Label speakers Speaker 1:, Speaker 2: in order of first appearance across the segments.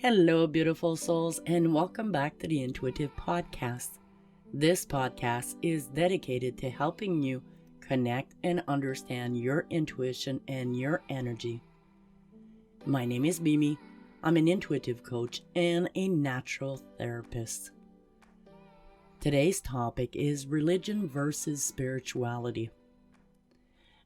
Speaker 1: Hello, beautiful souls, and welcome back to the Intuitive Podcast. This podcast is dedicated to helping you connect and understand your intuition and your energy. My name is Mimi. I'm an intuitive coach and a natural therapist. Today's topic is religion versus spirituality.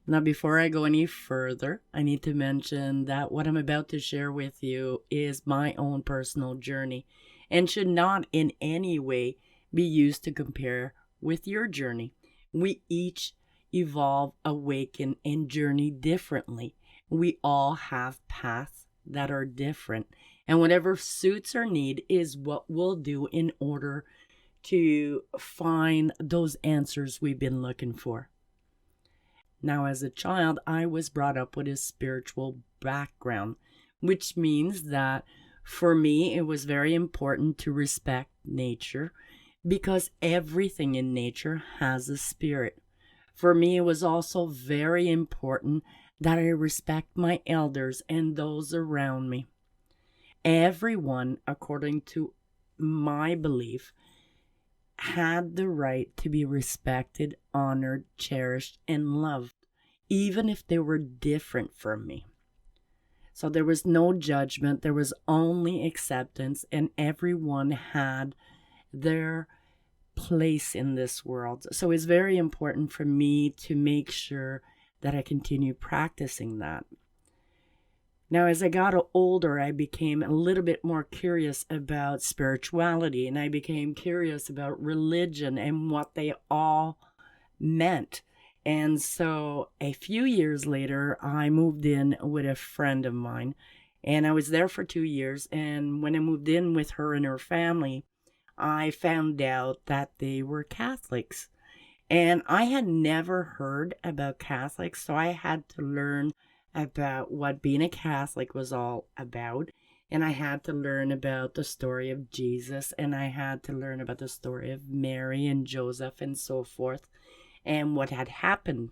Speaker 1: Now, before I go any further, I need to mention that what I'm about to share with you is my own personal journey and should not in any way be used to compare with your journey. We each evolve, awaken, and journey differently. We all have paths that are different, and whatever suits our need is what we'll do in order to find those answers we've been looking for. Now, as a child, I was brought up with a spiritual background, which means that for me, it was very important to respect nature because everything in nature has a spirit. For me, it was also very important that I respect my elders and those around me. Everyone, according to my belief, had the right to be respected, honored, cherished, and loved, even if they were different from me. So there was no judgment, there was only acceptance, and everyone had their place in this world. So it's very important for me to make sure that I continue practicing that. Now, as I got older, I became a little bit more curious about spirituality, and I became curious about religion and what they all meant. And so a few years later, I moved in with a friend of mine, and I was there for 2 years. And when I moved in with her and her family, I found out that they were Catholics. And I had never heard about Catholics, so I had to learn about what being a Catholic was all about. And I had to learn about the story of Jesus, and I had to learn about the story of Mary and Joseph and so forth, and what had happened.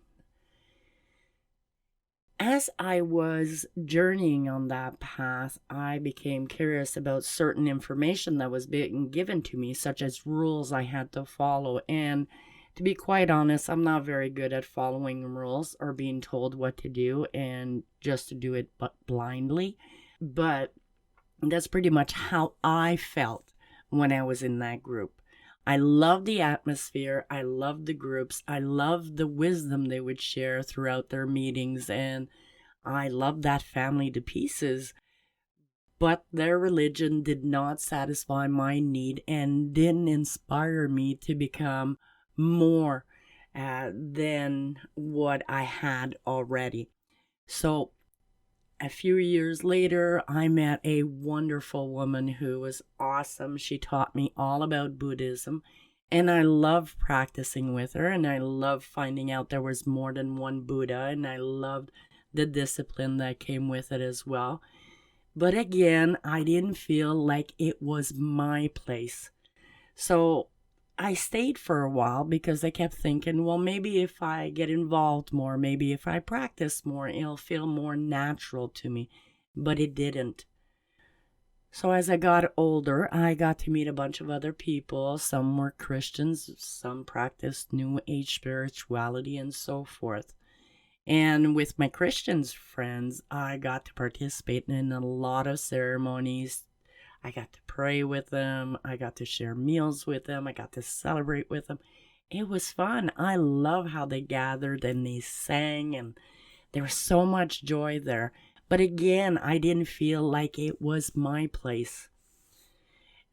Speaker 1: As I was journeying on that path, I became curious about certain information that was being given to me, such as rules I had to follow. And to be quite honest, I'm not very good at following rules or being told what to do and just to do it blindly. But that's pretty much how I felt when I was in that group. I loved the atmosphere. I loved the groups. I loved the wisdom they would share throughout their meetings. And I loved that family to pieces. But their religion did not satisfy my need and didn't inspire me to become more than what I had already. So a few years later, I met a wonderful woman who was awesome. She taught me all about Buddhism, and I loved practicing with her, and I loved finding out there was more than one Buddha, and I loved the discipline that came with it as well. But again, I didn't feel like it was my place. So I stayed for a while because I kept thinking, well, maybe if I get involved more, maybe if I practice more, it'll feel more natural to me. But it didn't. So as I got older, I got to meet a bunch of other people. Some were Christians, some practiced New Age spirituality, and so forth. And with my Christian friends, I got to participate in a lot of ceremonies. I got to pray with them. I got to share meals with them. I got to celebrate with them. It was fun. I love how they gathered and they sang, and there was so much joy there. But again, I didn't feel like it was my place.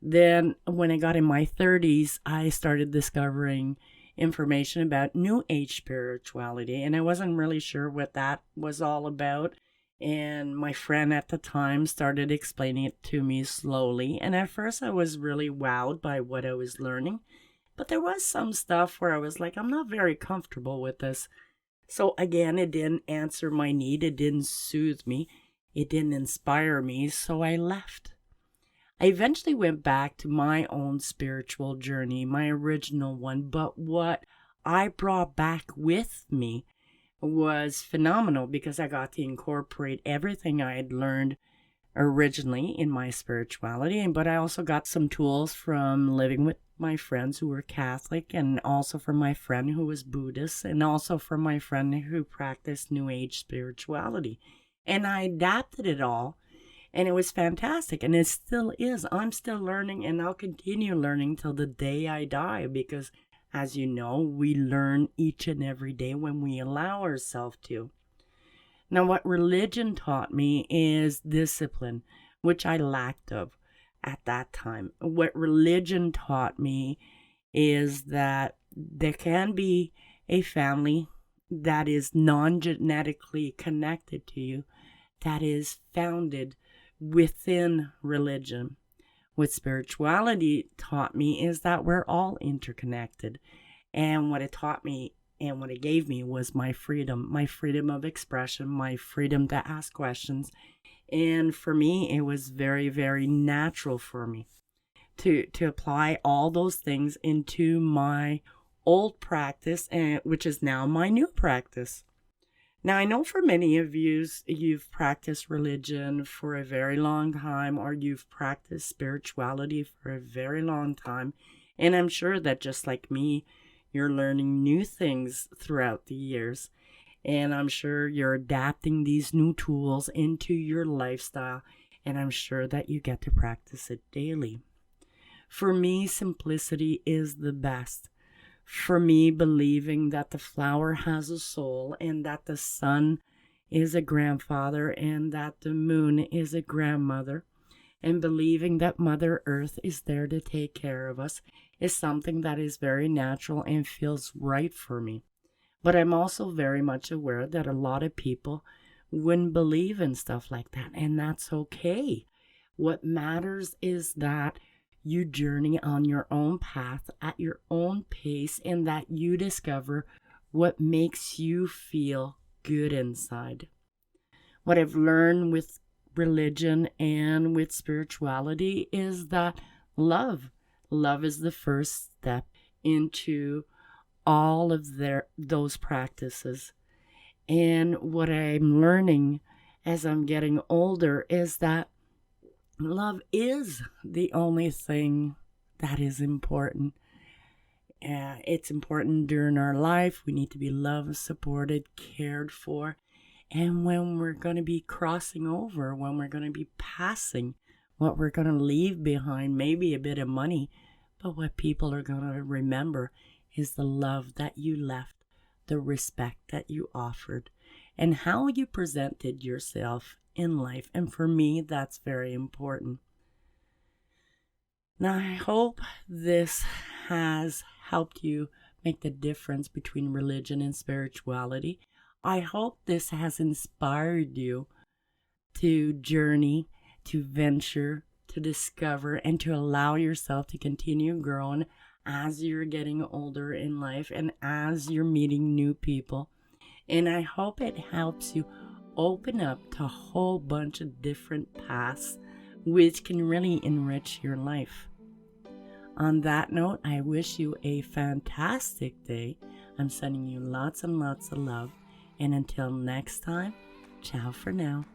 Speaker 1: Then when I got in my 30s, I started discovering information about New Age spirituality, and I wasn't really sure what that was all about. And my friend at the time started explaining it to me slowly. And at first I was really wowed by what I was learning. But there was some stuff where I was like, I'm not very comfortable with this. So again, it didn't answer my need. It didn't soothe me. It didn't inspire me. So I left. I eventually went back to my own spiritual journey, my original one. But what I brought back with me was phenomenal because I got to incorporate everything I had learned originally in my spirituality, but I also got some tools from living with my friends who were Catholic, and also from my friend who was Buddhist, and also from my friend who practiced New Age spirituality. And I adapted it all, and it was fantastic, and it still is. I'm still learning, and I'll continue learning till the day I die, because as you know, we learn each and every day when we allow ourselves to. Now, what religion taught me is discipline, which I lacked of at that time. What religion taught me is that there can be a family that is non-genetically connected to you, that is founded within religion. What spirituality taught me is that we're all interconnected. And what it taught me and what it gave me was my freedom of expression, my freedom to ask questions. And for me, it was very, very natural for me to apply all those things into my old practice, and which is now my new practice. Now, I know for many of you, you've practiced religion for a very long time, or you've practiced spirituality for a very long time. And I'm sure that just like me, you're learning new things throughout the years. And I'm sure you're adapting these new tools into your lifestyle. And I'm sure that you get to practice it daily. For me, simplicity is the best. For me, believing that the flower has a soul, and that the sun is a grandfather, and that the moon is a grandmother, and believing that Mother Earth is there to take care of us, is something that is very natural and feels right for me. But I'm also very much aware that a lot of people wouldn't believe in stuff like that, and that's okay. What matters is that you journey on your own path at your own pace, and that you discover what makes you feel good inside. What I've learned with religion and with spirituality is that love is the first step into all of those practices. And what I'm learning as I'm getting older is that love is the only thing that is important. It's important during our life. We need to be loved, supported, cared for. And when we're going to be crossing over, when we're going to be passing, what we're going to leave behind, maybe a bit of money, but what people are going to remember is the love that you left, the respect that you offered, and how you presented yourself in life. And for me, that's very important. Now, I hope this has helped you make the difference between religion and spirituality. I hope this has inspired you to journey, to venture, to discover, and to allow yourself to continue growing as you're getting older in life and as you're meeting new people. And I hope it helps you open up to a whole bunch of different paths which can really enrich your life. On that note, I wish you a fantastic day. I'm sending you lots and lots of love. And until next time, ciao for now.